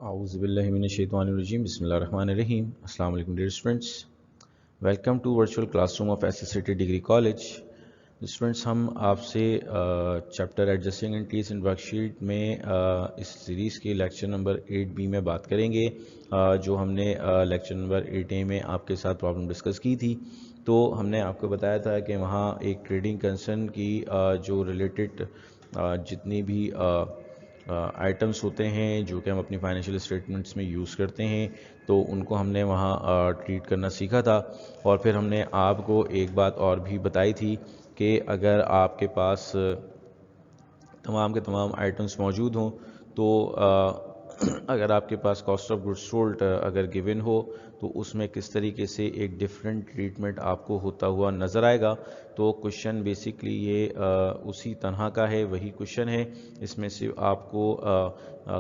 اعوذ باللہ من الشیطان الرجیم بسم اللہ الرحمن الرحیم السلام علیکم dear students, welcome to virtual class room of S S C T degree college. Students, ہم آپ سے chapter adjusting entries in work sheet میں اس سیریز کے لیکچر نمبر 8B میں بات کریں گے، جو ہم نے لیکچر نمبر 8A میں آپ کے ساتھ پرابلم ڈسکس کی تھی۔ تو ہم نے آپ کو بتایا تھا کہ وہاں ایک ٹریڈنگ کنسرن کی جو ریلیٹڈ جتنی بھی آئٹمس ہوتے ہیں جو کہ ہم اپنی فائنینشیل اسٹیٹمنٹس میں یوز کرتے ہیں، تو ان کو ہم نے وہاں ٹریٹ کرنا سیکھا تھا۔ اور پھر ہم نے آپ کو ایک بات اور بھی بتائی تھی کہ اگر آپ کے پاس تمام کے تمام آئٹمس موجود ہوں تو اگر آپ کے پاس کاسٹ آف گڈ سولڈ اگر گیون ہو تو اس میں کس طریقے سے ایک ڈفرینٹ ٹریٹمنٹ آپ کو ہوتا ہوا نظر آئے گا۔ تو کوشچن بیسکلی یہ اسی طرح کا ہے، وہی کوشچن ہے۔ اس میں صرف آپ کو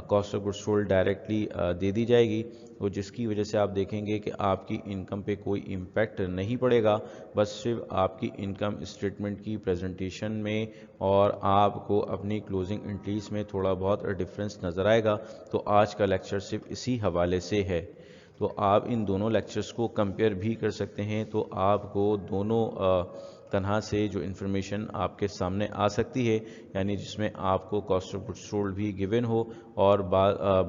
cost of good sold directly دے دی جائے گی، اور جس کی وجہ سے آپ دیکھیں گے کہ آپ کی انکم پہ کوئی امپیکٹ نہیں پڑے گا، بس صرف آپ کی انکم اسٹیٹمنٹ کی پریزنٹیشن میں اور آپ کو اپنی کلوزنگ انٹریز میں تھوڑا بہت ڈفرینس نظر آئے گا۔ تو آج کا لیکچر صرف اسی حوالے سے ہے، تو آپ ان دونوں لیکچرز کو کمپیئر بھی کر سکتے ہیں، تو آپ کو دونوں طرح سے جو انفارمیشن آپ کے سامنے آ سکتی ہے، یعنی جس میں آپ کو کاسٹ آف گڈ سولڈ بھی گیون ہو، اور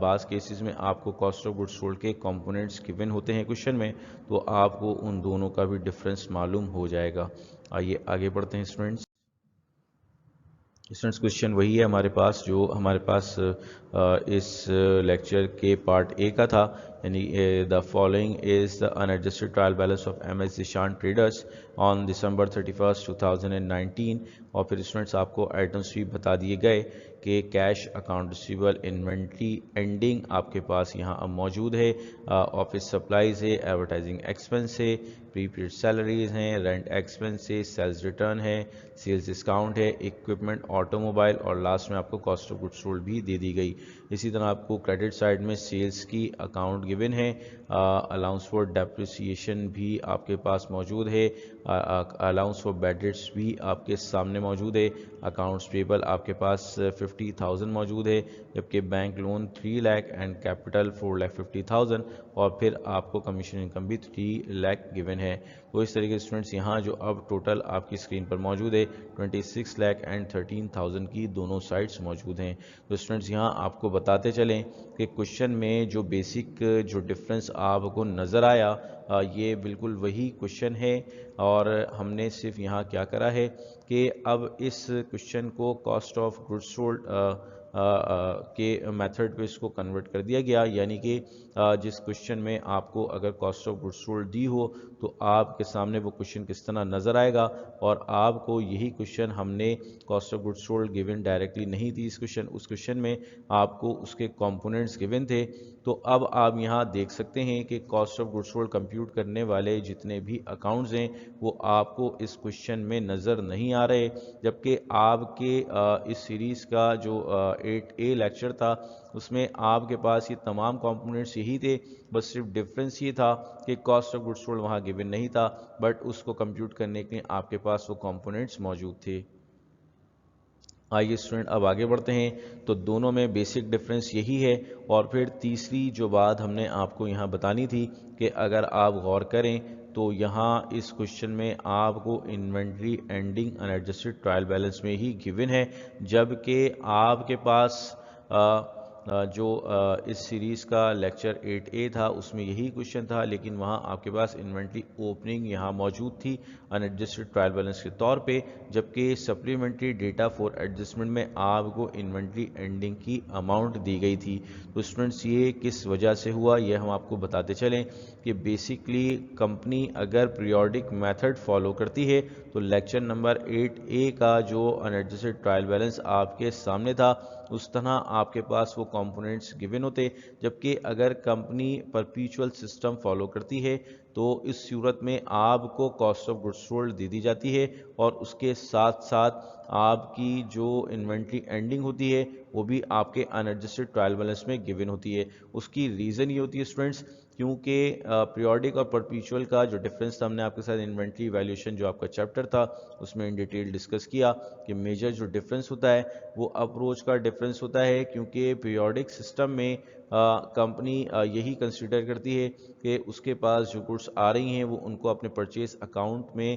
بعض کیسز میں آپ کو کاسٹ آف گڈ سولڈ کے کمپوننٹس گیون ہوتے ہیں کوشچن میں، تو آپ کو ان دونوں کا بھی ڈفرینس معلوم ہو جائے گا۔ آئیے آگے بڑھتے ہیں اسٹوڈنٹس۔ کوشچن وہی ہے ہمارے پاس جو ہمارے پاس اس لیکچر کے پارٹ اے کا تھا، یعنی the following is the unadjusted trial balance of M S Zeeshan traders on December 31, 2019۔ اور پھر اسٹوڈنٹس آپ کو آئٹمس بھی بتا دیے گئے کہ کیش، اکاؤنٹ ریسیول، انوینٹری اینڈنگ آپ کے پاس یہاں اب موجود ہے، آفس سپلائیز ہے، ایڈورٹائزنگ ایکسپنس ہے، پری پیڈ سیلریز ہیں، رینٹ ایکسپنس ہے، سیلز ریٹرن ہے، سیلز ڈسکاؤنٹ ہے، اکوپمنٹ، آٹو موبائل، اور لاسٹ میں آپ کو کاسٹ آف گڈ سولڈ بھی دے دی گئی۔ اسی طرح آپ کو کریڈٹ سائڈ میں سیلز کی اکاؤنٹ گیون ہے، الاؤنس فار ڈیپریسیشن بھی آپ کے پاس موجود ہے، الاؤنس فار بیڈ ڈیٹس بھی آپ کے سامنے موجود ہے، اکاؤنٹس پیبل آپ کے پاس 50,000 موجود ہے، جبکہ bank loan 3 lakh and capital 4,50,000، اور پھر آپ کو کمیشن انکم بھی 3 لاکھ گیون ہے۔ تو اس طریقے سے اسٹوڈنٹس یہاں جو اب ٹوٹل آپ کی اسکرین پر موجود ہے 26 لاکھ اینڈ 13,000 کی دونوں سائٹس موجود ہیں۔ تو اسٹوڈنٹس یہاں آپ کو بتاتے چلیں کہ کوشچن میں جو بیسک جو ڈفرینس آپ کو نظر آیا، یہ بالکل وہی کوشچن ہے، اور ہم نے صرف یہاں کیا کرا ہے کہ اب اس کوشچن کو کاسٹ آف گڈ سولڈ کے میتھڈ پہ اس کو کنورٹ کر دیا گیا، یعنی کہ جس کوشچن میں آپ کو اگر کاسٹ آف گڈ سولڈ دی ہو تو آپ کے سامنے وہ کوشچن کس طرح نظر آئے گا، اور آپ کو یہی کوشچن ہم نے cost of good sold given directly نہیں تھی اس کوشچن میں آپ کو اس کے کمپوننٹس گیون تھے۔ تو اب آپ یہاں دیکھ سکتے ہیں کہ cost of good sold compute کرنے والے جتنے بھی اکاؤنٹس ہیں وہ آپ کو اس کوشچن میں نظر نہیں آ رہے، جبکہ آپ کے اس سیریز کا جو 8A لیکچر تھا اس میں آپ کے پاس یہ تمام کمپوننٹس یہی تھے، بس صرف ڈفرینس یہ تھا کہ کاسٹ آف گڈ سولڈ وہاں گیون نہیں تھا، بٹ اس کو کمپیوٹ کرنے کے لیے آپ کے پاس وہ کمپوننٹس موجود تھے۔ آئیے اسٹوڈنٹ اب آگے بڑھتے ہیں۔ تو دونوں میں بیسک ڈفرینس یہی ہے، اور پھر تیسری جو بات ہم نے آپ کو یہاں بتانی تھی کہ اگر آپ غور کریں تو یہاں اس کوشچن میں آپ کو inventory ending in adjusted trial balance میں ہی گیون ہے، جبکہ آپ کے پاس جو اس سیریز کا لیکچر 8A تھا اس میں یہی کوشچن تھا، لیکن وہاں آپ کے پاس انوینٹری اوپننگ یہاں موجود تھی ان ایڈجسٹڈ ٹرائل بیلنس کے طور پہ، جبکہ سپلیمنٹری ڈیٹا فور ایڈجسٹمنٹ میں آپ کو انوینٹری اینڈنگ کی اماؤنٹ دی گئی تھی۔ تو اسٹوڈنٹس یہ کس وجہ سے ہوا یہ ہم آپ کو بتاتے چلیں کہ بیسکلی کمپنی اگر پیریوڈک میتھڈ فالو کرتی ہے تو لیکچر نمبر 8A کا جو ان ایڈجسٹڈ ٹرائل بیلنس آپ کے سامنے تھا اس طرح آپ کے پاس وہ کمپوننٹس گیون ہوتے، جبکہ اگر کمپنی پرپیچول سسٹم فالو کرتی ہے تو اس صورت میں آپ کو کاسٹ آف گڈ سولڈ دے دی جاتی ہے، اور اس کے ساتھ ساتھ آپ کی جو انوینٹری اینڈنگ ہوتی ہے وہ بھی آپ کے انیڈجسٹڈ ٹرائل بیلنس میں گیون ہوتی ہے. اس کی ریزن یہ ہوتی ہے اسٹوڈنٹس کیونکہ پیریوڈک اور پرپیچول کا جو ڈفرینس تھا ہم نے آپ کے ساتھ انوینٹری ویلیویشن جو آپ کا چیپٹر تھا اس میں ان ڈیٹیل ڈسکس کیا کہ میجر جو ڈفرینس ہوتا ہے وہ اپروچ کا ڈفرینس ہوتا ہے کیونکہ پیریوڈک سسٹم میں کمپنی یہی کنسیڈر کرتی ہے کہ اس کے پاس جو گڈس آ رہی ہیں وہ ان کو اپنے پرچیز اکاؤنٹ میں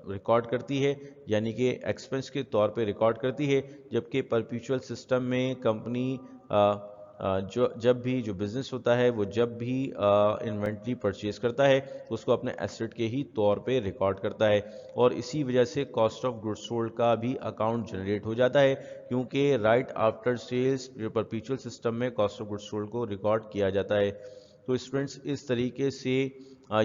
ریکارڈ کرتی ہے یعنی کہ ایکسپنس کے طور پہ ریکارڈ کرتی ہے جبکہ پرپیچول سسٹم میں کمپنی جب بھی جو بزنس ہوتا ہے وہ جب بھی انوینٹری پرچیز کرتا ہے اس کو اپنے ایسٹ کے ہی طور پہ ریکارڈ کرتا ہے اور اسی وجہ سے کاسٹ آف گڈ سولڈ کا بھی اکاؤنٹ جنریٹ ہو جاتا ہے کیونکہ رائٹ آفٹر سیلز جو پرپیچول سسٹم میں کاسٹ آف گڈ سولڈ کو ریکارڈ کیا جاتا ہے. تو اسٹوڈنٹس اس طریقے سے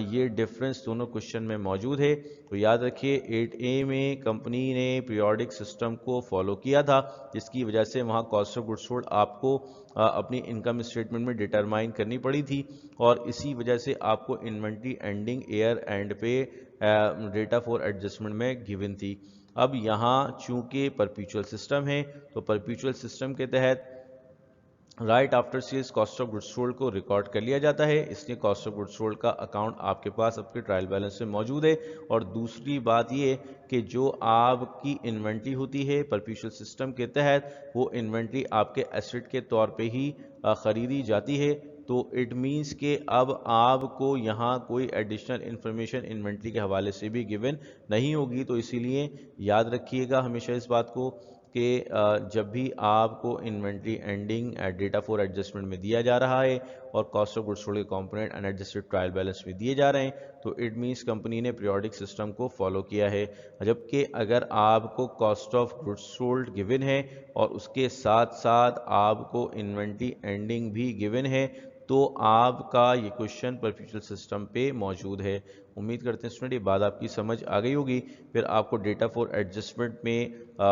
یہ ڈفرینس دونوں کوشچن میں موجود ہے. تو یاد رکھیے 8A میں کمپنی نے پیریوڈک سسٹم کو فالو کیا تھا جس کی وجہ سے وہاں کاسٹ آف گڈ سولڈ آپ کو اپنی انکم اسٹیٹمنٹ میں ڈیٹرمائن کرنی پڑی تھی اور اسی وجہ سے آپ کو انوینٹری اینڈنگ ایئر اینڈ پہ ڈیٹا فور ایڈجسٹمنٹ میں گیون تھی. اب یہاں چونکہ پرپیچول سسٹم ہے تو پرپیچول سسٹم کے تحت right after sales cost of good sold کو ریکارڈ کر لیا جاتا ہے اس لیے کاسٹ آف گڈ سولڈ کا اکاؤنٹ آپ کے پاس آپ کے ٹرائل بیلنس میں موجود ہے. اور دوسری بات یہ کہ جو آپ کی انوینٹری ہوتی ہے پرپیچول سسٹم کے تحت وہ انوینٹری آپ کے ایسٹ کے طور پہ ہی خریدی جاتی ہے. تو اٹ مینس کہ اب آپ کو یہاں کوئی ایڈیشنل انفارمیشن انوینٹری کے حوالے سے بھی گیون نہیں ہوگی. تو اسی لیے یاد رکھیے گا ہمیشہ اس بات کو کہ جب بھی آپ کو inventory ending data for adjustment میں دیا جا رہا ہے اور کاسٹ آف گڈ سولڈ کے کمپوننٹ انیڈجسٹڈ ٹرائل بیلنس میں دیے جا رہے ہیں تو اٹ مینس کمپنی نے پیریوڈک سسٹم کو فالو کیا ہے. جبکہ اگر آپ کو cost of good sold given ہے اور اس کے ساتھ ساتھ آپ کو انوینٹری اینڈنگ بھی گیون ہے تو آپ کا یہ کوشچن پرپیچول سسٹم پہ موجود ہے. امید کرتے ہیں اسٹوڈنٹ یہ بات آپ کی سمجھ آ گئی ہوگی. پھر آپ کو ڈیٹا فور ایڈجسٹمنٹ میں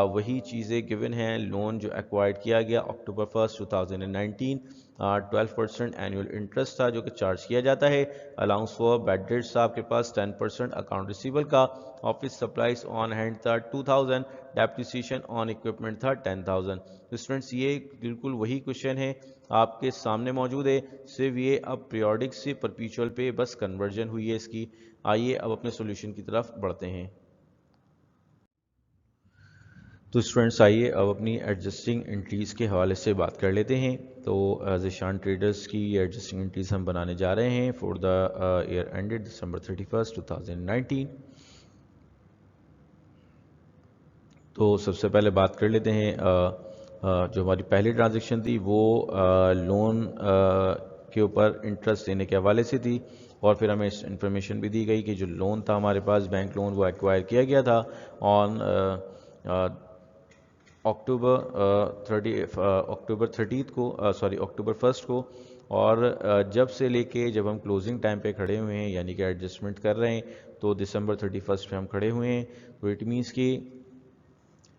وہی چیزیں گیون ہیں. لون جو ایکوائرڈ کیا گیا اکتوبر 1 2019 12% اینیول انٹرسٹ تھا جو کہ چارج کیا جاتا ہے. الاؤنس فور بیڈ ڈیٹس تھا آپ کے پاس 10% اکاؤنٹ ریسیول کا. آفس سپلائز آن ہینڈ تھا 2000. ڈیپریسیشن آن اکوپمنٹ تھا 10,000. اسٹوڈنٹس یہ بالکل وہی کوشچن ہے آپ کے سامنے موجود ہے صرف یہ اب پیریوڈک سے پرپیچول پہ بس کنورژن ہوئی ہے اس کی. آئیے اب اپنے سولوشن کی طرف بڑھتے ہیں. تو اسٹوڈنٹس آئیے اب اپنی ایڈجسٹنگ انٹریز کے حوالے سے بات کر لیتے ہیں. تو ذیشان ٹریڈرز کی ایڈجسٹنگ انٹریز ہم بنانے جا رہے ہیں فور دا ایئر اینڈڈ دسمبر 31 2019. تو سب سے پہلے بات کر لیتے ہیں جو ہماری پہلی ٹرانزیکشن تھی وہ لون کے اوپر انٹرسٹ دینے کے حوالے سے تھی اور پھر ہمیں انفارمیشن بھی دی گئی کہ جو لون تھا ہمارے پاس بینک لون وہ ایکوائر کیا گیا تھا آن اکتوبر 1 کو اور جب سے لے کے جب ہم کلوزنگ ٹائم پہ کھڑے ہوئے ہیں یعنی کہ ایڈجسٹمنٹ کر رہے ہیں تو دسمبر 31 پہ ہم کھڑے ہوئے ہیں. تو اٹ مینس کہ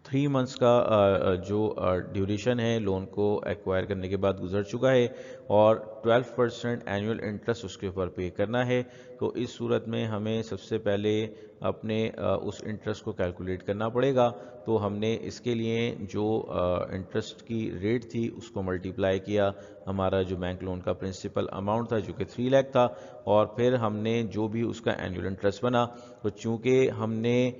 3 منتھس کا جو ڈیوریشن ہے لون کو ایکوائر کرنے کے بعد گزر چکا ہے اور 12% اینیول انٹرسٹ اس کے اوپر پے کرنا ہے. تو اس صورت میں ہمیں سب سے پہلے اپنے اس انٹرسٹ کو کیلکولیٹ کرنا پڑے گا. تو ہم نے اس کے لیے جو انٹرسٹ کی ریٹ تھی اس کو ملٹیپلائی کیا ہمارا جو بینک لون کا پرنسپل اماؤنٹ تھا جو کہ 3 لاکھ تھا اور پھر ہم نے جو بھی اس کا اینیول انٹرسٹ بنا. تو چونکہ ہم نے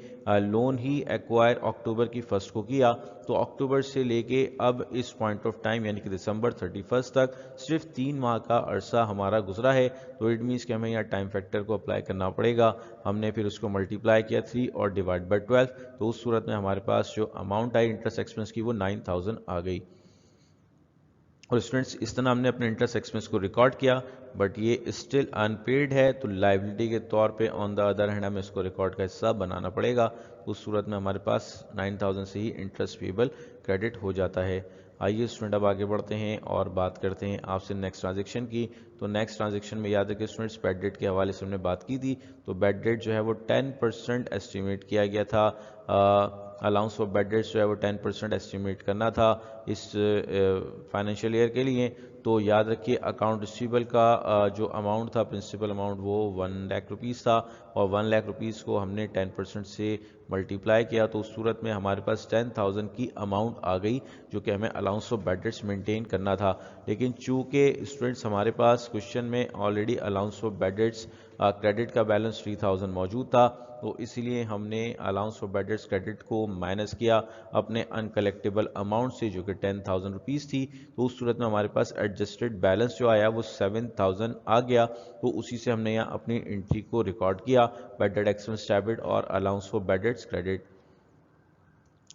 لون ہی ایکوائر اکتوبر کی 1 کو کیا تو اکتوبر سے لے کے اب اس پوائنٹ آف ٹائم یعنی کہ دسمبر 31 تک صرف 3 ماہ کا عرصہ ہمارا گزرا ہے. تو اٹ مینس کہ ہمیں یہاں ٹائم فیکٹر کو اپلائی کرنا پڑے گا. ہم نے پھر اس کو ملٹیپلائی کیا 3 اور ڈیوائڈ بائی 12 تو اس صورت میں ہمارے پاس جو اماؤنٹ آئی انٹرسٹ ایکسپنس کی وہ 9,000 آ گئی. اور اسٹوڈنٹس اس طرح ہم نے اپنے انٹرسٹ ایکسپنس کو ریکارڈ کیا بٹ یہ اسٹل ان پیڈ ہے تو لائبلٹی کے طور پہ آن دا ادر ہینڈ ہمیں اس کو ریکارڈ کا حصہ بنانا پڑے گا. اس صورت میں ہمارے پاس 9,000 سے ہی انٹرسٹ پیبل کریڈٹ ہو جاتا ہے. آئیے اسٹوڈنٹ اب آگے بڑھتے ہیں اور بات کرتے ہیں آپ سے نیکسٹ ٹرانزیکشن کی. تو نیکسٹ ٹرانزیکشن میں یاد رکھیں اسٹوڈنٹس بیڈ ڈیٹ کے حوالے سے ہم نے بات کی تھی. تو بیڈ ڈیٹ جو ہے وہ 10% ایسٹیمیٹ کیا گیا تھا الاؤنس فار بیڈ ڈیٹس جو ہے وہ 10% ایسٹیمیٹ کرنا تھا اس فائنینشیل ایئر کے لیے. تو یاد رکھیے اکاؤنٹ ریسیویبل کا جو اماؤنٹ تھا پرنسپل اماؤنٹ وہ 1 لاکھ روپیز تھا, اور 1 لاکھ روپیز کو ہم نے 10% سے ملٹیپلائی کیا تو اس صورت میں ہمارے پاس 10,000 کی اماؤنٹ آ گئی جو کہ ہمیں allowance of bad debts maintain کرنا تھا. لیکن چونکہ اسٹوڈنٹس ہمارے پاس کوشچن میں already allowance of bad debts credit کا بیلنس 3,000 موجود تھا, تو اسی لیے ہم نے allowance for bad debts credit کو مائنس کیا اپنے ان کلیکٹیبل اماؤنٹ سے جو کہ 10,000 روپیز تھی. تو اس صورت میں ہمارے پاس ایڈجسٹڈ بیلنس جو آیا وہ 7,000 آ گیا, تو اسی سے ہم نے یہاں اپنی انٹری کو ریکارڈ کیا بیڈ ڈیٹ ایکسپنس ڈیبٹ اور allowance for bad debts credit.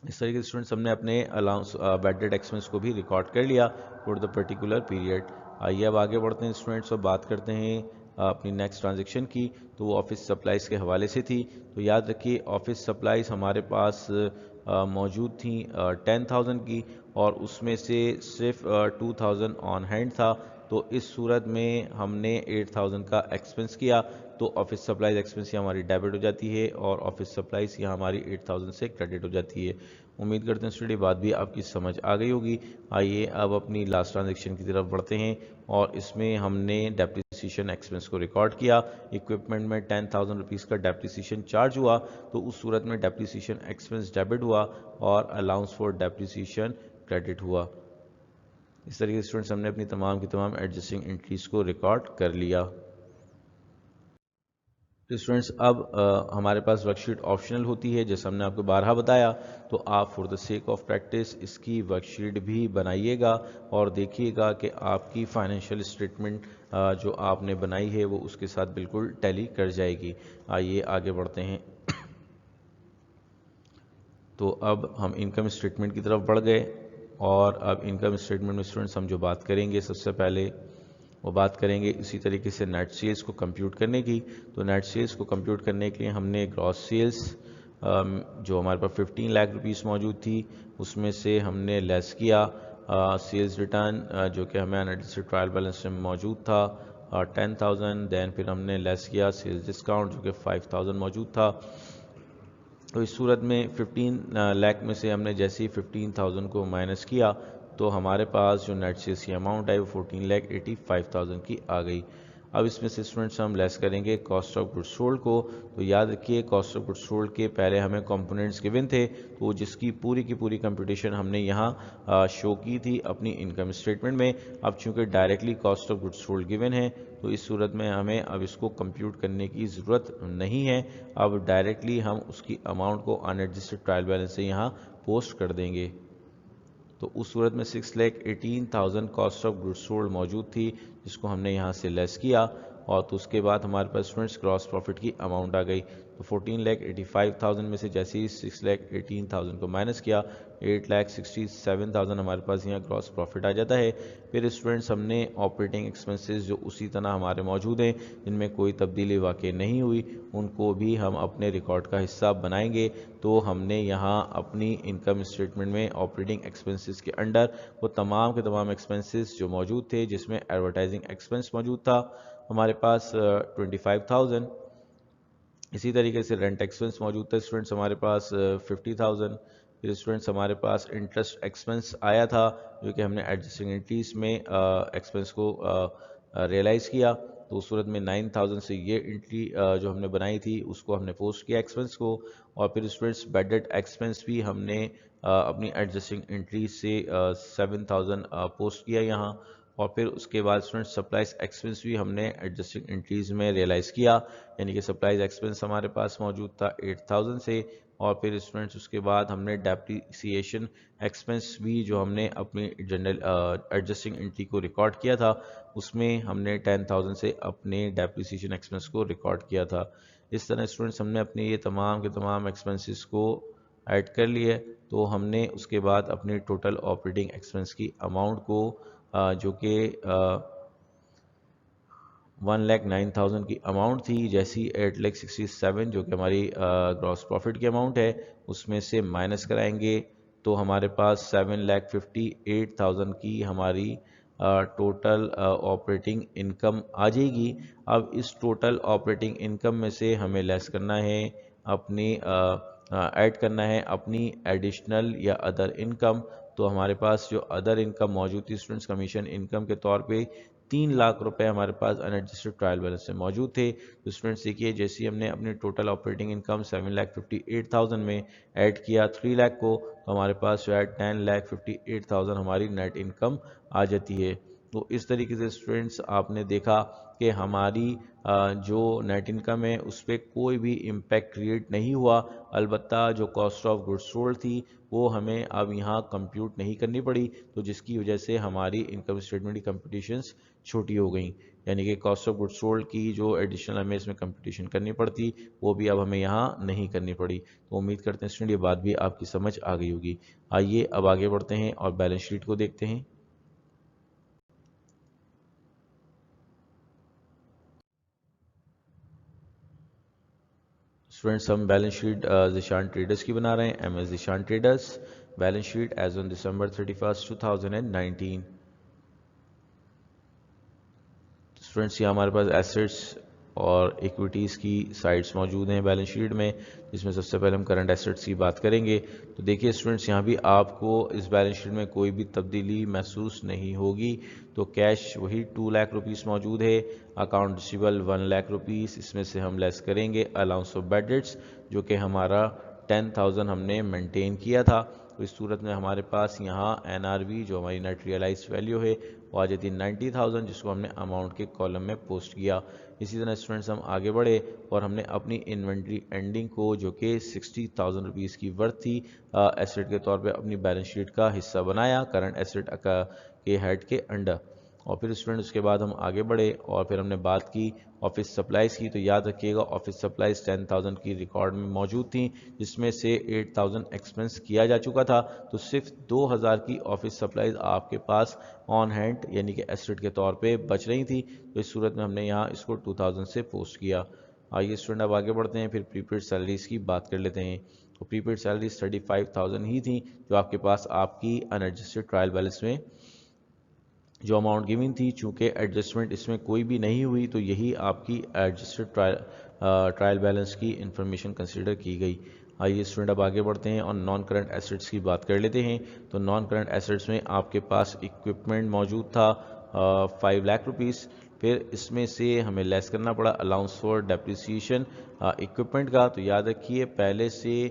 اس طریقے سے اسٹوڈنٹس ہم نے اپنے الاؤنس بیڈ ڈیٹ ایکسپنس کو بھی ریکارڈ کر لیا فور دا پرٹیکولر پیریڈ. آئیے اب آگے بڑھتے ہیں اسٹوڈنٹس اور بات کرتے ہیں اپنی نیکسٹ ٹرانزیکشن کی, تو وہ آفس سپلائز کے حوالے سے تھی. تو یاد رکھیے آفس سپلائز ہمارے پاس موجود تھیں 10,000 کی, اور اس میں سے صرف 2,000 آن ہینڈ تھا. تو اس صورت میں ہم نے 8,000 کا ایکسپنس کیا, تو آفس سپلائز ایکسپنس یہ ہماری ڈیبٹ ہو جاتی ہے اور آفس سپلائز یہ ہماری 8,000 سے کریڈٹ ہو جاتی ہے. امید کرتے ہیں اسٹوڈنٹ بات بھی آپ کی سمجھ آ گئی ہوگی. آئیے اب اپنی لاسٹ ٹرانزیکشن کی طرف بڑھتے ہیں, اور اس میں ہم نے ڈیپریسیشن ایکسپنس کو ریکارڈ کیا. اکوپمنٹ میں 10,000 روپیز کا ڈیپریسیشن چارج ہوا, تو اس صورت میں ڈیپریسیشن ایکسپنس ڈیبٹ ہوا اور الاؤنس فار ڈیپریسیشن کریڈٹ ہوا. اس طریقے سے اسٹوڈنٹس ہم نے اپنی تمام کی تمام ایڈجسٹنگ انٹریز کو ریکارڈ کر لیا. تو اسٹوڈنٹس اب ہمارے پاس ورک شیٹ آپشنل ہوتی ہے جیسا ہم نے آپ کو بارہا بتایا, تو آپ for the sake of practice اس کی ورک شیٹ بھی بنائیے گا اور دیکھیے گا کہ آپ کی فائنینشیل اسٹیٹمنٹ جو آپ نے بنائی ہے وہ اس کے ساتھ بالکل ٹیلی کر جائے گی. آئیے آگے بڑھتے ہیں. تو اب ہم انکم اسٹیٹمنٹ کی طرف بڑھ گئے, اور اب انکم اسٹیٹمنٹ میں اسٹوڈنٹس ہم جو بات کریں گے سب سے پہلے وہ بات کریں گے اسی طریقے سے نیٹ سیلز کو کمپیوٹ کرنے کی. تو نیٹ سیلز کو کمپیوٹ کرنے کے لیے ہم نے گراس سیلز جو ہمارے پاس 15 لاکھ روپیز موجود تھی اس میں سے ہم نے لیس کیا سیلز ریٹرن جو کہ ہمیں انیڈجسٹڈ ٹرائل بیلنس میں موجود تھا 10,000. دین پھر ہم نے لیس کیا سیلز ڈسکاؤنٹ جو کہ 5,000 موجود تھا. تو اس صورت میں 15 لاکھ میں سے ہم نے جیسے ہی 15,000 کو مائنس کیا تو ہمارے پاس جو نیٹ سیلز کی اماؤنٹ ہے وہ 14,85,000 کی آ گئی. اب اس میں سے اسٹوڈنٹس ہم لیس کریں گے کاسٹ آف گڈ سولڈ کو. تو یاد رکھیے کاسٹ آف گڈ سولڈ کے پہلے ہمیں کمپوننٹس گیون تھے, تو جس کی پوری کمپٹیشن ہم نے یہاں شو کی تھی اپنی انکم اسٹیٹمنٹ میں. اب چونکہ directly cost of good sold given ہے تو اس صورت میں ہمیں اب اس کو کمپیوٹ کرنے کی ضرورت نہیں ہے. اب ڈائریکٹلی ہم اس کی اماؤنٹ کو انیڈجسٹڈ ٹرائل بیلنس سے یہاں پوسٹ کر دیں گے. تو اس صورت میں 6,18,000 کاسٹ آف گڈ سولڈ موجود تھی جس کو ہم نے یہاں سے لیس کیا, اور تو اس کے بعد ہمارے پاس اسٹوڈنٹس گراس پروفٹ کی اماؤنٹ آ گئی. تو 14,85,000 میں سے جیسے ہی 6,18,000 کو مائنس کیا 8,67,000 ہمارے پاس یہاں گراس پروفٹ آ جاتا ہے. پھر اسٹوڈنٹس ہم نے آپریٹنگ ایکسپنسز جو اسی طرح ہمارے موجود ہیں جن میں کوئی تبدیلی واقع نہیں ہوئی ان کو بھی ہم اپنے ریکارڈ کا حصہ بنائیں گے. تو ہم نے یہاں اپنی انکم اسٹیٹمنٹ میں آپریٹنگ ایکسپنسز کے انڈر وہ تمام کے تمام ایکسپنسز جو موجود تھے جس میں ایڈورٹائزنگ ایکسپنس موجود تھا ہمارے پاس 25,000. اسی طریقے سے رینٹ ایکسپنس موجود تھا اسٹوڈنٹس ہمارے پاس 50,000. پھر اسٹوڈنٹس ہمارے پاس انٹرسٹ ایکسپنس آیا تھا جو کہ ہم نے ایڈجسٹنگ انٹریز میں ایکسپنس کو ریئلائز کیا. تو اس صورت میں 9,000 سے یہ انٹری جو ہم نے بنائی تھی اس کو ہم نے پوسٹ کیا ایکسپنس کو. اور پھر اسٹوڈنٹس بیڈ ڈیٹ ایکسپنس بھی ہم نے اپنی ایڈجسٹنگ انٹریز سے 7,000 پوسٹ کیا یہاں. اور پھر اس کے بعد اسٹوڈنٹ سپلائز ایکسپنس بھی ہم نے ایڈجسٹنگ انٹریز میں ریئلائز کیا, یعنی کہ سپلائز ایکسپنس ہمارے پاس موجود تھا 8,000 سے. اور پھر اسٹوڈنٹس اس کے بعد ہم نے ڈیپریسیشن ایکسپنس بھی جو ہم نے اپنی جنرل ایڈجسٹنگ انٹری کو ریکارڈ کیا تھا اس میں ہم نے 10,000 سے اپنے ڈیپریسیشن ایکسپنس کو ریکارڈ کیا تھا. اس طرح اسٹوڈنٹس ہم نے اپنے یہ تمام کے تمام ایکسپنسز کو ایڈ کر لیے. تو ہم نے اس کے بعد اپنی ٹوٹل آپریٹنگ ایکسپنس کی اماؤنٹ کو جو کہ 1,09,000 کی اماؤنٹ تھی جیسی 8,67,000 جو کہ ہماری گراس پروفٹ کی اماؤنٹ ہے اس میں سے مائنس کرائیں گے تو ہمارے پاس 7,58,000 کی ہماری ٹوٹل آپریٹنگ انکم آ جائے گی. اب اس ٹوٹل آپریٹنگ انکم میں سے ہمیں لیس کرنا ہے اپنی ایڈ کرنا ہے اپنی ایڈیشنل یا ادر انکم. تو ہمارے پاس جو ادر انکم موجود تھی اسٹوڈنٹس کمیشن انکم کے طور پہ 3 لاکھ روپے ہمارے پاس انڈجسٹڈ ٹرائل بیلنس سے موجود تھے. تو اسٹوڈنٹس دیکھیے جیسے ہم نے اپنی ٹوٹل آپریٹنگ انکم 7,58,000 میں ایڈ کیا 3 لاکھ کو, تو ہمارے پاس جو ہے 10,58,000 ہماری نیٹ انکم آ جاتی ہے. تو اس طریقے سے اسٹوڈنٹس آپ نے دیکھا کہ ہماری جو نیٹ انکم ہے اس پہ کوئی بھی امپیکٹ کریٹ نہیں ہوا. البتہ جو کاسٹ آف گڈ سولڈ تھی وہ ہمیں اب یہاں کمپیوٹ نہیں کرنی پڑی, تو جس کی وجہ سے ہماری انکم اسٹیٹمنٹ کی کمپٹیشنز چھوٹی ہو گئیں. یعنی کہ کاسٹ آف گڈ سولڈ کی جو ایڈیشنل ہمیں اس میں کمپٹیشن کرنی پڑتی وہ بھی اب ہمیں یہاں نہیں کرنی پڑی. تو امید کرتے ہیں اسٹوڈنٹ یہ بات بھی آپ کی سمجھ آ گئی ہوگی. آئیے اب آگے بڑھتے ہیں اور بیلنس شیٹ کو دیکھتے ہیں. اسٹوڈنٹس ہم بیلنس شیٹ ذیشان ٹریڈرز کی بنا رہے ہیں, M S Zeeshan traders balance sheet as on December 31st 2019. Students یہاں ہمارے پاس ایسٹس اور ایکویٹیز کی سائٹس موجود ہیں بیلنس شیٹ میں, جس میں سب سے پہلے ہم کرنٹ ایسٹس کی بات کریں گے. تو دیکھیے اسٹوڈنٹس یہاں بھی آپ کو اس بیلنس شیٹ میں کوئی بھی تبدیلی محسوس نہیں ہوگی. تو کیش وہی 2 لاکھ روپیز موجود ہے, اکاؤنٹ ریسیبل 1 لاکھ روپیز, اس میں سے ہم لیس کریں گے الاؤنس آف بیڈ ڈیٹس جو کہ ہمارا 10,000 ہم نے مینٹین کیا تھا. تو اس صورت میں ہمارے پاس یہاں این آر وی جو ہماری نیٹ ریئلائز ویلیو ہے وہ آ جاتی 90,000, جس کو ہم نے اماؤنٹ کے کالم میں پوسٹ کیا. اسی طرح اسٹوڈنٹس ہم آگے بڑھے اور ہم نے اپنی انوینٹری اینڈنگ کو جو کہ 60,000 روپیز کی ورتھ تھی ایسٹ کے طور پہ اپنی بیلنس شیٹ کا حصہ بنایا کرنٹ ایسٹ کے ہیڈ کے انڈر. اور پھر اسٹوڈنٹ اس کے بعد ہم آگے بڑھے اور پھر ہم نے بات کی آفس سپلائز کی. تو یاد رکھیے گا آفس سپلائز 10,000 کی ریکارڈ میں موجود تھیں, جس میں سے 8,000 ایکسپنس کیا جا چکا تھا. تو صرف 2,000 کی آفس سپلائز آپ کے پاس آن ہینڈ یعنی کہ ایسٹ کے طور پہ بچ رہی تھی. تو اس صورت میں ہم نے یہاں اس کو 2,000 سے پوسٹ کیا. آئیے اسٹوڈنٹ اب آگے بڑھتے ہیں, پھر پری پیڈ سیلریز کی بات کر لیتے ہیں. تو پری پیڈ سیلریز 35,000 ہی تھیں جو آپ کے پاس آپ کی انڈجسٹڈ ٹرائل بیلنس میں جو اماؤنٹ گیون تھی. چونکہ ایڈجسٹمنٹ اس میں کوئی بھی نہیں ہوئی تو یہی آپ کی ایڈجسٹڈ ٹرائل بیلنس کی انفارمیشن کنسیڈر کی گئی. آئیے اسٹوڈنٹ اب آگے بڑھتے ہیں اور نان کرنٹ ایسٹس کی بات کر لیتے ہیں. تو نان کرنٹ ایسٹس میں آپ کے پاس اکوپمنٹ موجود تھا 5 لاکھ روپیز. پھر اس میں سے ہمیں لیس کرنا پڑا الاؤنس فار ڈیپریسیشن اکوپمنٹ کا. تو یاد رکھیے پہلے سے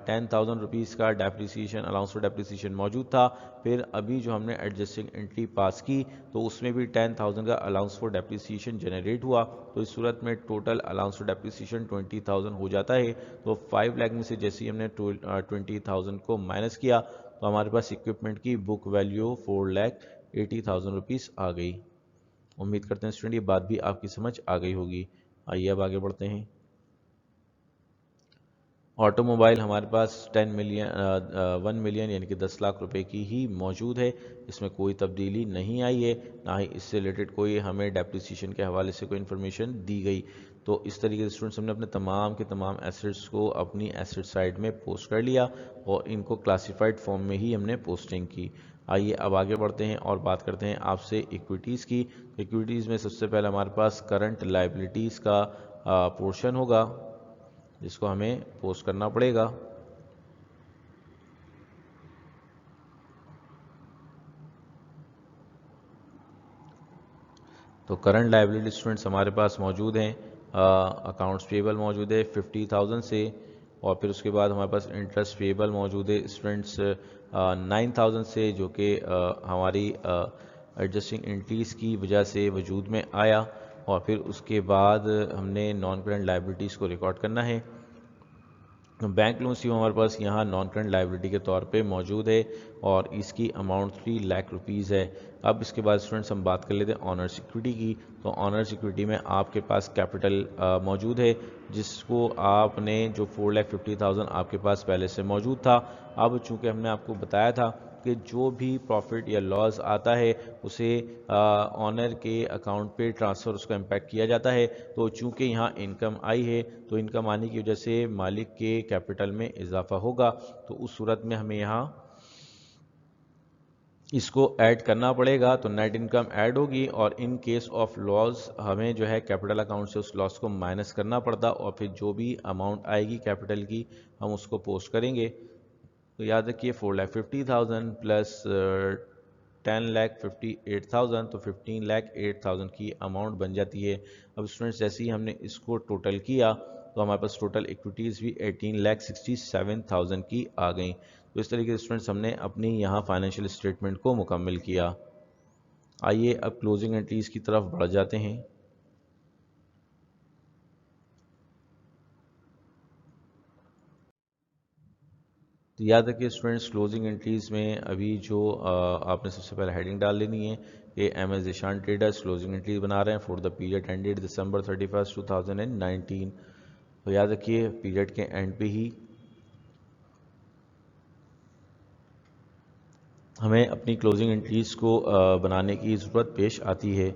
10,000 روپیز کا ڈیپریسیشن الاؤنس فار ڈیپریسیشن موجود تھا. پھر ابھی جو ہم نے ایڈجسٹنگ انٹری پاس کی تو اس میں بھی 10,000 کا الاؤنس فار ڈیپریسیشن جنریٹ ہوا. تو اس صورت میں ٹوٹل الاؤنس فار ڈیپریسیشن 20,000 ہو جاتا ہے. تو 5 لاکھ میں سے جیسے ہی ہم نے 20,000 کو مائنس کیا تو ہمارے پاس اکوپمنٹ کی بک ویلیو 4,80,000 روپیز آ گئی. امید کرتے ہیں اسٹوڈنٹ یہ بات بھی آپ کی سمجھ آ گئی ہوگی. آئیے اب آگے بڑھتے ہیں. آٹو موبائل ہمارے پاس 1 ملین یعنی کہ 10 لاکھ روپے کی ہی موجود ہے. اس میں کوئی تبدیلی نہیں آئی ہے, نہ ہی اس سے ریلیٹڈ کوئی ہمیں ڈیپریسیشن کے حوالے سے کوئی انفارمیشن دی گئی. تو اس طریقے سے اسٹوڈنٹس ہم نے اپنے تمام کے تمام ایسٹس کو اپنی ایسٹ سائڈ میں پوسٹ کر لیا اور ان کو کلاسیفائڈ فارم میں ہی ہم نے پوسٹنگ کی. آئیے اب آگے بڑھتے ہیں اور بات کرتے ہیں آپ سے ایکویٹیز کی. ایکویٹیز میں سب سے پہلے ہمارے پاس کرنٹ لائبلٹیز کا پورشن ہوگا جس کو ہمیں پوسٹ کرنا پڑے گا. تو کرنٹ لائبلٹی اسٹوڈنٹس ہمارے پاس موجود ہیں, اکاؤنٹس پیبل موجود ہے 50,000 سے, اور پھر اس کے بعد ہمارے پاس انٹرسٹ پیبل موجود ہے اسٹوڈنٹس 9,000 سے, جو کہ ہماری ایڈجسٹنگ انٹریز کی وجہ سے وجود میں آیا. اور پھر اس کے بعد ہم نے نان کرنٹ لائبلٹیز کو ریکارڈ کرنا ہے. بینک لونز کی ہمارے پاس یہاں نان کرنٹ لائبلٹی کے طور پہ موجود ہے اور اس کی اماؤنٹ 3 لاکھ روپیز ہے. اب اس کے بعد اسٹوڈنٹس ہم بات کر لیتے ہیں آنر سیکورٹی کی. تو آنر سیکورٹی میں آپ کے پاس کیپٹل موجود ہے جس کو آپ نے جو 4,50,000 آپ کے پاس پہلے سے موجود تھا. اب چونکہ ہم نے آپ کو بتایا تھا کہ جو بھی پروفٹ یا لاس آتا ہے اسے آنر کے اکاؤنٹ پہ ٹرانسفر اس کا امپیکٹ کیا جاتا ہے. تو چونکہ یہاں انکم آئی ہے تو انکم آنے کی وجہ سے مالک کے کیپٹل میں اضافہ ہوگا. تو اس صورت میں ہمیں یہاں اس کو ایڈ کرنا پڑے گا تو نیٹ انکم ایڈ ہوگی، اور ان کیس آف لاس ہمیں جو ہے کیپٹل اکاؤنٹ سے اس لاس کو مائنس کرنا پڑتا، اور پھر جو بھی اماؤنٹ آئے گی کیپٹل کی ہم اس کو پوسٹ کریں گے. تو یاد رکھیے 4,50,000 پلس 10,58,000 تو 15,08,000 کی اماؤنٹ بن جاتی ہے. اب اسٹوڈنٹس جیسے ہی ہم نے اس کو ٹوٹل کیا تو ہمارے پاس ٹوٹل ایکویٹیز بھی 18,67,000 کی آ گئیں. تو اس طریقے سے اسٹوڈنٹس ہم نے اپنی یہاں فائنینشیل اسٹیٹمنٹ کو مکمل کیا. آئیے اب کلوزنگ انٹریز کی طرف بڑھ جاتے ہیں. تو یاد رکھیے اسٹوڈنٹس کلوزنگ انٹریز میں ابھی جو آپ نے سب سے پہلے ہیڈنگ ڈال لینی ہے کہ M S Zeeshan traders closing entries بنا رہے ہیں for the period ended December 31st 2019. تو یاد رکھیے پیریڈ کے اینڈ پہ ہی ہمیں اپنی کلوزنگ انٹریز کو بنانے کی ضرورت پیش آتی ہے.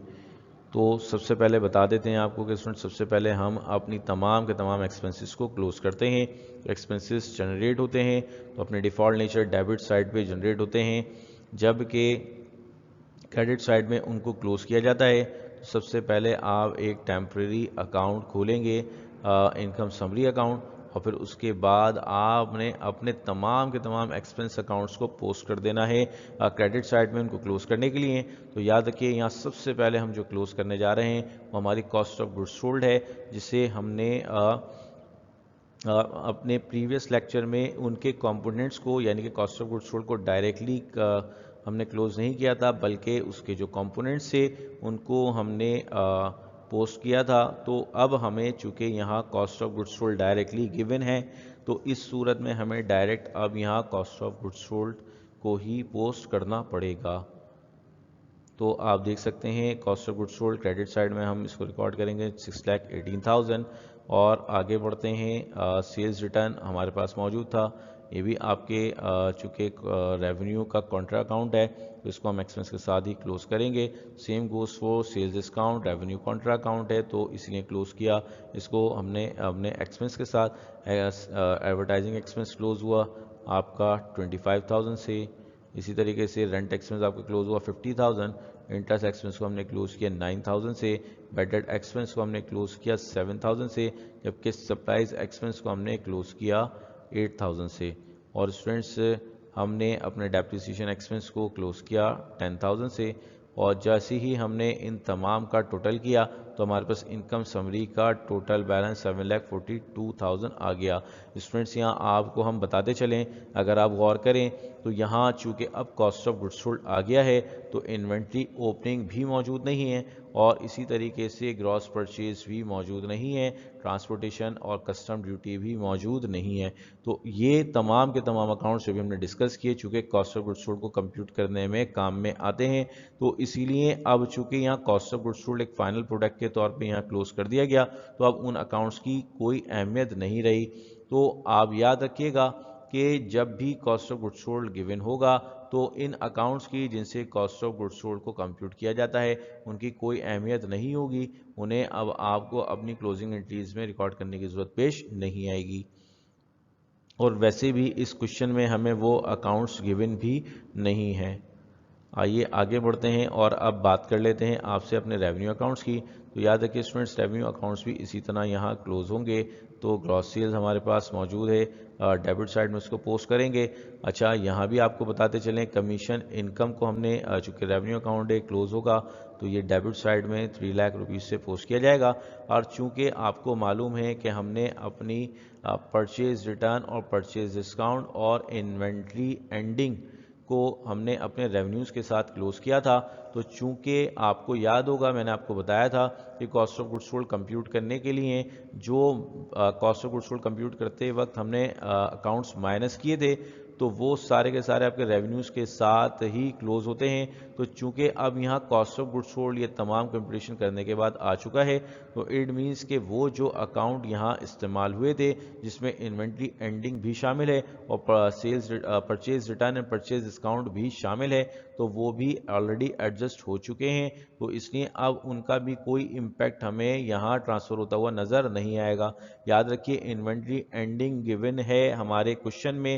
تو سب سے پہلے بتا دیتے ہیں آپ کو کہ اسٹوڈنٹ سب سے پہلے ہم اپنی تمام کے تمام ایکسپنسز کو کلوز کرتے ہیں. ایکسپنسز جنریٹ ہوتے ہیں تو اپنے ڈیفالٹ نیچر ڈیبٹ سائڈ پہ جنریٹ ہوتے ہیں، جبکہ کریڈٹ سائڈ میں ان کو کلوز کیا جاتا ہے. تو سب سے پہلے آپ ایک ٹیمپریری اکاؤنٹ کھولیں گے، انکم سمری اکاؤنٹ، اور پھر اس کے بعد آپ نے اپنے تمام کے تمام ایکسپنس اکاؤنٹس کو پوسٹ کر دینا ہے کریڈٹ سائڈ میں ان کو کلوز کرنے کے لیے. تو یاد رکھیے یہاں سب سے پہلے ہم جو کلوز کرنے جا رہے ہیں وہ ہماری کاسٹ آف گڈ سولڈ ہے، جسے ہم نے اپنے پریویس لیکچر میں ان کے کمپوننٹس کو یعنی کہ کاسٹ آف گڈ سولڈ کو ڈائریکٹلی ہم نے کلوز نہیں کیا تھا، بلکہ اس کے جو کمپوننٹس تھے ان کو ہم نے پوسٹ کیا تھا. تو اب ہمیں چونکہ یہاں cost of good sold directly given ہے تو اس صورت میں ہمیں ڈائریکٹ اب یہاں کاسٹ آف گڈ سولڈ کو ہی پوسٹ کرنا پڑے گا. تو آپ دیکھ سکتے ہیں cost of good sold credit side میں ہم اس کو ریکارڈ کریں گے 6,18,000. اور آگے بڑھتے ہیں، سیلز ریٹرن ہمارے پاس موجود تھا، یہ بھی آپ کے چونکہ ریونیو کا کنٹرا اکاؤنٹ ہے تو اس کو ہم ایکسپنس کے ساتھ ہی کلوز کریں گے. Same goes for sales discount, revenue contra account ہے تو اس لیے کلوز کیا اس کو ہم نے اپنے ایکسپنس کے ساتھ. ایڈورٹائزنگ ایکسپنس کلوز ہوا آپ کا 25,000 سے. اسی طریقے سے رینٹ ایکسپنس آپ کا کلوز ہوا 50,000. انٹرسٹ ایکسپنس کو ہم نے کلوز کیا 9,000 سے. بیڈ ایکسپنس کو ہم نے کلوز کیا 7,000 سے، جبکہ سپلائز ایکسپنس کو ہم نے کلوز کیا 8,000 سے. اور اسٹوڈنٹس ہم نے اپنے ڈیپریسیشن ایکسپنس کو کلوز کیا 10,000 سے. اور جیسے ہی ہم نے ان تمام کا ٹوٹل کیا تو ہمارے پاس انکم سمری کا ٹوٹل بیلنس 7,42,000 آ گیا. اسٹوڈنٹس یہاں آپ کو ہم بتاتے چلیں، اگر آپ غور کریں تو یہاں چونکہ اب کاسٹ آف گڈ سولڈ آ گیا ہے تو انوینٹری اوپننگ بھی موجود نہیں ہے، اور اسی طریقے سے گراس پرچیز بھی موجود نہیں ہے، ٹرانسپورٹیشن اور کسٹم ڈیوٹی بھی موجود نہیں ہے. تو یہ تمام کے تمام اکاؤنٹس جو بھی ہم نے ڈسکس کیے چونکہ کاسٹ آف گڈ سولڈ کو کمپیوٹ کرنے میں کام میں آتے ہیں، تو اسی لیے اب چونکہ یہاں کاسٹ آف گڈ سولڈ ایک فائنل پروڈکٹ کے طور پہ یہاں کلوز کر دیا گیا تو اب ان اکاؤنٹس کی کوئی اہمیت نہیں رہی. تو آپ یاد رکھیے گا کہ جب بھی cost of good sold given ہوگا تو ان اکاؤنٹس کی جن سے کاسٹ آف گڈ سولڈ کو کمپیوٹ کیا جاتا ہے ان کی کوئی اہمیت نہیں ہوگی، انہیں اب آپ کو اپنی کلوزنگ انٹریز میں ریکارڈ کرنے کی ضرورت پیش نہیں آئے گی. اور ویسے بھی اس کوشچن میں ہمیں وہ اکاؤنٹس گیون بھی نہیں ہیں. آئیے آگے بڑھتے ہیں اور اب بات کر لیتے ہیں آپ سے اپنے ریونیو اکاؤنٹس کی. تو یاد رکھیے اسٹوڈنٹس ریونیو اکاؤنٹس بھی اسی طرح یہاں کلوز ہوں گے. تو گراس سیلز ہمارے پاس موجود ہے، ڈیبٹ سائڈ میں اس کو پوسٹ کریں گے. اچھا یہاں بھی آپ کو بتاتے چلیں کمیشن انکم کو ہم نے چونکہ ریونیو اکاؤنٹ ہے کلوز ہوگا تو یہ ڈیبٹ سائڈ میں 3 لاکھ روپیز سے پوسٹ کیا جائے گا. اور چونکہ آپ کو معلوم ہے کہ ہم نے اپنی پرچیز ریٹرن اور پرچیز ڈسکاؤنٹ اور انوینٹری اینڈنگ کو ہم نے اپنے ریونیوز کے ساتھ کلوز کیا تھا، تو چونکہ آپ کو یاد ہوگا میں نے آپ کو بتایا تھا کہ cost of good sold compute کرنے کے لیے جو cost of good sold compute کرتے وقت ہم نے اکاؤنٹس مائنس کیے تھے تو وہ سارے کے سارے آپ کے ریونیوز کے ساتھ ہی کلوز ہوتے ہیں. تو چونکہ اب یہاں کاسٹ آف گڈ سولڈ یہ تمام کمپٹیشن کرنے کے بعد آ چکا ہے تو اٹ مینس کہ وہ جو اکاؤنٹ یہاں استعمال ہوئے تھے جس میں انوینٹری اینڈنگ بھی شامل ہے اور sales purchase return and purchase discount بھی شامل ہے تو وہ بھی آلریڈی ایڈجسٹ ہو چکے ہیں. تو اس لیے اب ان کا بھی کوئی امپیکٹ ہمیں یہاں ٹرانسفر ہوتا ہوا نظر نہیں آئے گا. یاد رکھیے انوینٹری اینڈنگ گیون ہے ہمارے کوشچن میں،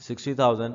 60,000,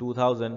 2,000,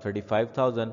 35,000,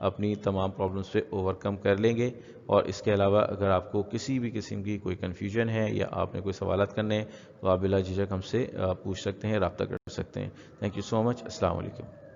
اپنی تمام پرابلمس پہ اوورکم کر لیں گے. اور اس کے علاوہ اگر آپ کو کسی بھی قسم کی کوئی کنفیوژن ہے یا آپ نے کوئی سوالات کرنے ہیں تو آپ بلا جھجک ہم سے پوچھ سکتے ہیں, رابطہ کر سکتے ہیں. تھینک یو سو مچ. السلام علیکم.